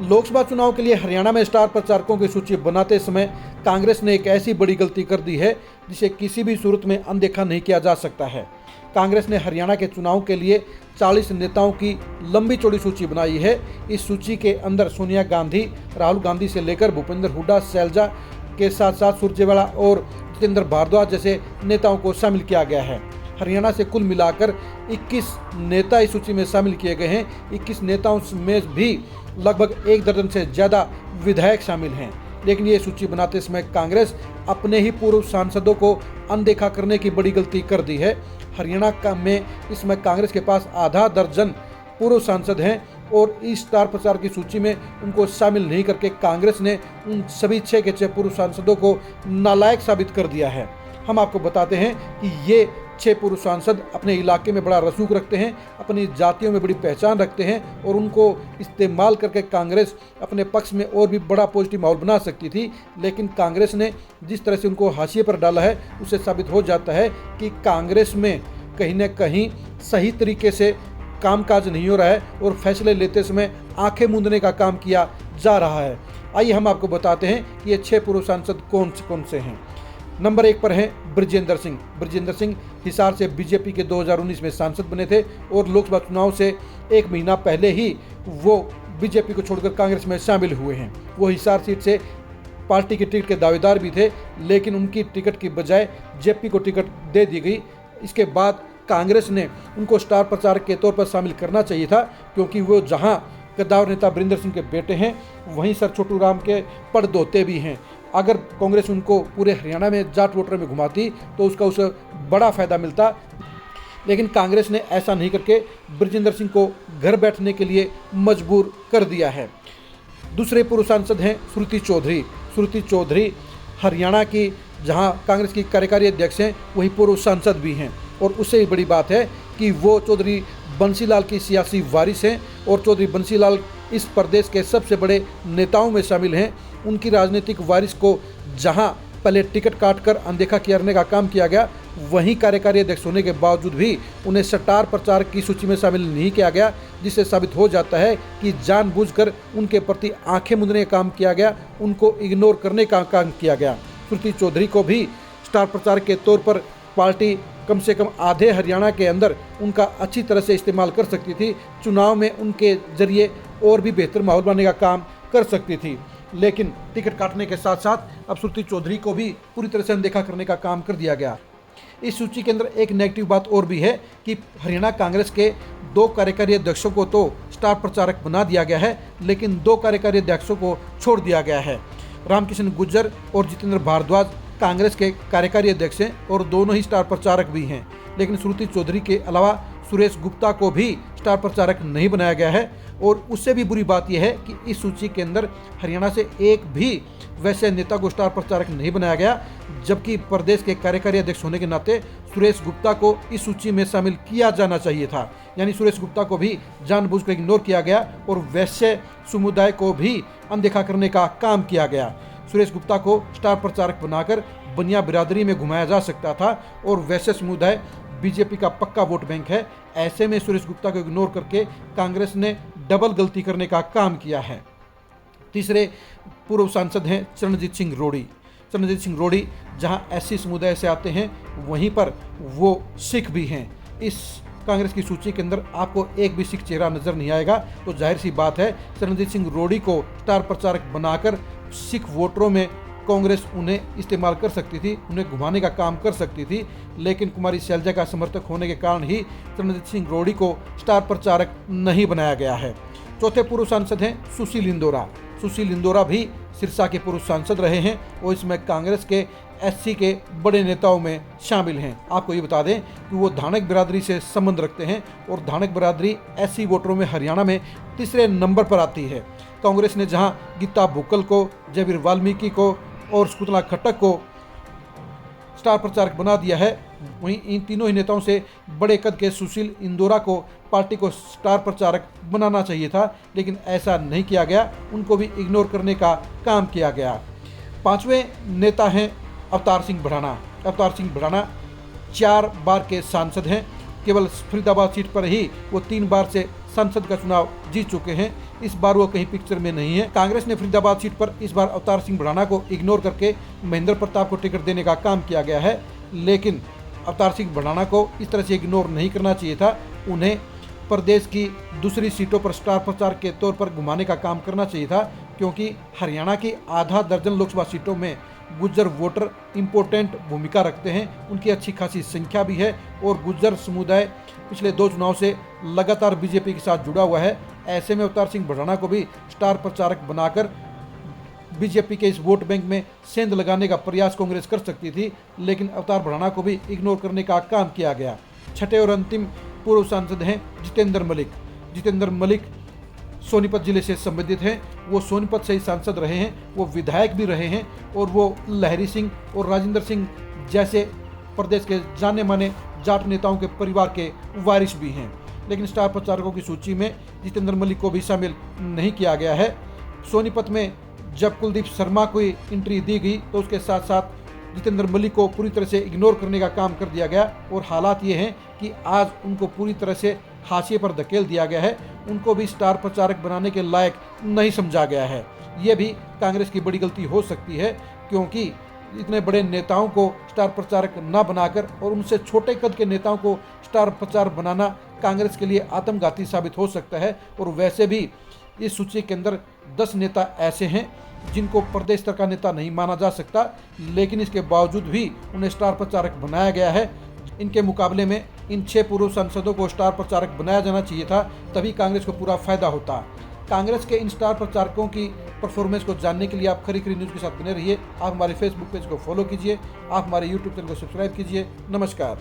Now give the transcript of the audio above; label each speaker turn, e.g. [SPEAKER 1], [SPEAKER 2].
[SPEAKER 1] लोकसभा चुनाव के लिए हरियाणा में स्टार प्रचारकों की सूची बनाते समय कांग्रेस ने एक ऐसी बड़ी गलती कर दी है जिसे किसी भी सूरत में अनदेखा नहीं किया जा सकता है। कांग्रेस ने हरियाणा के चुनाव के लिए 40 नेताओं की लंबी चौड़ी सूची बनाई है। इस सूची के अंदर सोनिया गांधी, राहुल गांधी से लेकर भूपेंद्र हुड्डा, शैलजा के साथ साथ सुरजेवाला और जितेंद्र भारद्वाज जैसे नेताओं को शामिल किया गया है। हरियाणा से कुल मिलाकर 21 नेता इस सूची में शामिल किए गए हैं। 21 नेताओं में भी लगभग 1 दर्जन से ज़्यादा विधायक शामिल हैं। लेकिन ये सूची बनाते समय कांग्रेस अपने ही पूर्व सांसदों को अनदेखा करने की बड़ी गलती कर दी है। हरियाणा में इसमें कांग्रेस के पास आधा दर्जन पूर्व सांसद हैं और इस स्टार प्रचार की सूची में उनको शामिल नहीं करके कांग्रेस ने उन सभी 6 के 6 पूर्व सांसदों को नालायक साबित कर दिया है। हम आपको बताते हैं कि ये 6 पूर्व सांसद अपने इलाके में बड़ा रसूख रखते हैं, अपनी जातियों में बड़ी पहचान रखते हैं और उनको इस्तेमाल करके कांग्रेस अपने पक्ष में और भी बड़ा पॉजिटिव माहौल बना सकती थी। लेकिन कांग्रेस ने जिस तरह से उनको हाशिए पर डाला है उससे साबित हो जाता है कि कांग्रेस में कहीं न कहीं सही तरीके से कामकाज नहीं हो रहा है और फैसले लेते समय आंखें मूंदने का काम किया जा रहा है। आइए हम आपको बताते हैं कि ये 6 पूर्व सांसद कौन से हैं। नंबर 1 पर हैं बृजेंद्र सिंह। बृजेंद्र सिंह हिसार से बीजेपी के 2019 में सांसद बने थे और लोकसभा चुनाव से 1 महीना पहले ही वो बीजेपी को छोड़कर कांग्रेस में शामिल हुए हैं। वो हिसार सीट से पार्टी की टिकट के दावेदार भी थे, लेकिन उनकी टिकट की बजाय जेपी को टिकट दे दी गई। इसके बाद कांग्रेस ने उनको स्टार प्रचारक के तौर पर शामिल करना चाहिए था, क्योंकि वो जहां कद्दावर नेता बृजेंद्र सिंह के बेटे हैं वहीं सर छोटू राम के पड़दोते भी हैं। अगर कांग्रेस उनको पूरे हरियाणा में जाट वोटर में घुमाती तो उसका उसे बड़ा फायदा मिलता, लेकिन कांग्रेस ने ऐसा नहीं करके बृजेंद्र सिंह को घर बैठने के लिए मजबूर कर दिया है। दूसरे पूर्व सांसद हैं श्रुति चौधरी। श्रुति चौधरी हरियाणा की जहां कांग्रेस की कार्यकारी अध्यक्ष हैं वही पूर्व सांसद भी हैं और उससे ही बड़ी बात है कि वो चौधरी बंसीलाल की सियासी वारिस हैं और चौधरी बंसीलाल इस प्रदेश के सबसे बड़े नेताओं में शामिल हैं। उनकी राजनीतिक वारिस को जहां पहले टिकट काटकर अनदेखा करने का काम किया गया, वहीं कार्यकारी अध्यक्ष होने के बावजूद भी उन्हें स्टार प्रचारक की सूची में शामिल नहीं किया गया, जिससे साबित हो जाता है कि जानबूझकर उनके प्रति आंखें मूंदने का काम किया गया, उनको इग्नोर करने का काम किया गया। श्रुति चौधरी को भी स्टार प्रचारक के तौर पर पार्टी कम से कम आधे हरियाणा के अंदर उनका अच्छी तरह से इस्तेमाल कर सकती थी, चुनाव में उनके जरिए और भी बेहतर माहौल बनाने का काम कर सकती थी। लेकिन टिकट काटने के साथ साथ अब श्रुति चौधरी को भी पूरी तरह से अनदेखा करने का काम कर दिया गया। इस सूची के अंदर एक नेगेटिव बात और भी है कि हरियाणा कांग्रेस के 2 कार्यकारी अध्यक्षों को तो स्टार प्रचारक बना दिया गया है, लेकिन 2 कार्यकारी अध्यक्षों को छोड़ दिया गया है। रामकिशन गुर्जर और जितेंद्र भारद्वाज कांग्रेस के कार्यकारी अध्यक्ष हैं और दोनों ही स्टार प्रचारक भी हैं, लेकिन श्रुति चौधरी के अलावा सुरेश गुप्ता को भी स्टार प्रचारक नहीं बनाया गया है। और उससे भी बुरी बात यह है कि इस सूची के अंदर हरियाणा से एक भी वैसे नेता को स्टार प्रचारक नहीं बनाया गया, जबकि प्रदेश के कार्यकारी अध्यक्ष होने के नाते सुरेश गुप्ता को इस सूची में शामिल किया जाना चाहिए था। यानी सुरेश गुप्ता को भी जानबूझकर इग्नोर किया गया और वैश्य समुदाय को भी अनदेखा करने का काम किया गया। सुरेश गुप्ता को स्टार प्रचारक बनाकर बनिया बिरादरी में घुमाया जा सकता था और वैश्य समुदाय बीजेपी का पक्का वोट बैंक है। ऐसे में सुरेश गुप्ता को इग्नोर करके कांग्रेस ने डबल गलती करने का काम किया है। तीसरे पूर्व सांसद हैं चरणजीत सिंह रोड़ी। चरणजीत सिंह रोड़ी जहां एससी समुदाय से आते हैं वहीं पर वो सिख भी हैं। इस कांग्रेस की सूची के अंदर आपको एक भी सिख चेहरा नजर नहीं आएगा, तो जाहिर सी बात है चरणजीत सिंह रोड़ी को स्टार प्रचारक बनाकर सिख वोटरों में कांग्रेस उन्हें इस्तेमाल कर सकती थी, उन्हें घुमाने का काम कर सकती थी। लेकिन कुमारी शैलजा का समर्थक होने के कारण ही चरणजीत सिंह रोड़ी को स्टार प्रचारक नहीं बनाया गया है। चौथे पूर्व सांसद हैं सुशील इंदौरा। सुशील इंदौरा भी सिरसा के पूर्व सांसद रहे हैं और इसमें कांग्रेस के एससी के बड़े नेताओं में शामिल हैं। आपको ये बता दें कि वो धानक बिरादरी से संबंध रखते हैं और धानक बिरादरी एससी वोटरों में हरियाणा में तीसरे नंबर पर आती है। कांग्रेस ने जहां गीता भुक्कल को, जयवीर वाल्मीकि को और शकुंतला खट्टक को स्टार प्रचारक बना दिया है, वहीं इन तीनों ही नेताओं से बड़े कद के सुशील इंदौरा को पार्टी को स्टार प्रचारक बनाना चाहिए था, लेकिन ऐसा नहीं किया गया, उनको भी इग्नोर करने का काम किया गया। पांचवें नेता हैं अवतार सिंह भड़ाना। अवतार सिंह भड़ाना 4 बार के सांसद हैं। केवल फरीदाबाद सीट पर ही वो 3 बार से सांसद का चुनाव जीत चुके हैं। इस बार वो कहीं पिक्चर में नहीं है। कांग्रेस ने फरीदाबाद सीट पर इस बार अवतार सिंह भड़ाना को इग्नोर करके महेंद्र प्रताप को टिकट देने का काम किया गया है, लेकिन अवतार सिंह भड़ाना को इस तरह से इग्नोर नहीं करना चाहिए था। उन्हें प्रदेश की दूसरी सीटों पर स्टार प्रचारक के तौर पर घुमाने का काम करना चाहिए था, क्योंकि हरियाणा की आधा दर्जन लोकसभा सीटों में गुज्जर वोटर इम्पोर्टेंट भूमिका रखते हैं। उनकी अच्छी खासी संख्या भी है और गुज्जर समुदाय पिछले 2 चुनाव से लगातार बीजेपी के साथ जुड़ा हुआ है। ऐसे में अवतार सिंह भड़ाना को भी स्टार प्रचारक बनाकर बीजेपी के इस वोट बैंक में सेंध लगाने का प्रयास कांग्रेस कर सकती थी, लेकिन अवतार भड़ाना को भी इग्नोर करने का काम किया गया। छठे और अंतिम पूर्व सांसद हैं जितेंद्र मलिक। जितेंद्र मलिक सोनीपत जिले से संबंधित हैं। वो सोनीपत से ही सांसद रहे हैं, वो विधायक भी रहे हैं और वो लहरी सिंह और राजेंद्र सिंह जैसे प्रदेश के जाने माने जाट नेताओं के परिवार के वारिस भी हैं। लेकिन स्टार प्रचारकों की सूची में जितेंद्र मलिक को भी शामिल नहीं किया गया है। सोनीपत में जब कुलदीप शर्मा को एंट्री दी गई तो उसके साथ साथ जितेंद्र मलिक को पूरी तरह से इग्नोर करने का काम कर दिया गया और हालात ये हैं कि आज उनको पूरी तरह से हाशिए पर धकेल दिया गया है। उनको भी स्टार प्रचारक बनाने के लायक नहीं समझा गया है। ये भी कांग्रेस की बड़ी गलती हो सकती है, क्योंकि इतने बड़े नेताओं को स्टार प्रचारक न बनाकर और उनसे छोटे कद के नेताओं को स्टार प्रचारक बनाना कांग्रेस के लिए आत्मघाती साबित हो सकता है। और वैसे भी इस सूची के अंदर 10 नेता ऐसे हैं जिनको प्रदेश स्तर का नेता नहीं माना जा सकता, लेकिन इसके बावजूद भी उन्हें स्टार प्रचारक बनाया गया है। इनके मुकाबले में इन 6 पूर्व सांसदों को स्टार प्रचारक बनाया जाना चाहिए था, तभी कांग्रेस को पूरा फायदा होता। कांग्रेस के इन स्टार प्रचारकों की परफॉर्मेंस को जानने के लिए आप खरी खरी न्यूज़ के साथ बने रहिए। आप हमारे फेसबुक पेज को फॉलो कीजिए, आप हमारे यूट्यूब चैनल को सब्सक्राइब कीजिए। नमस्कार।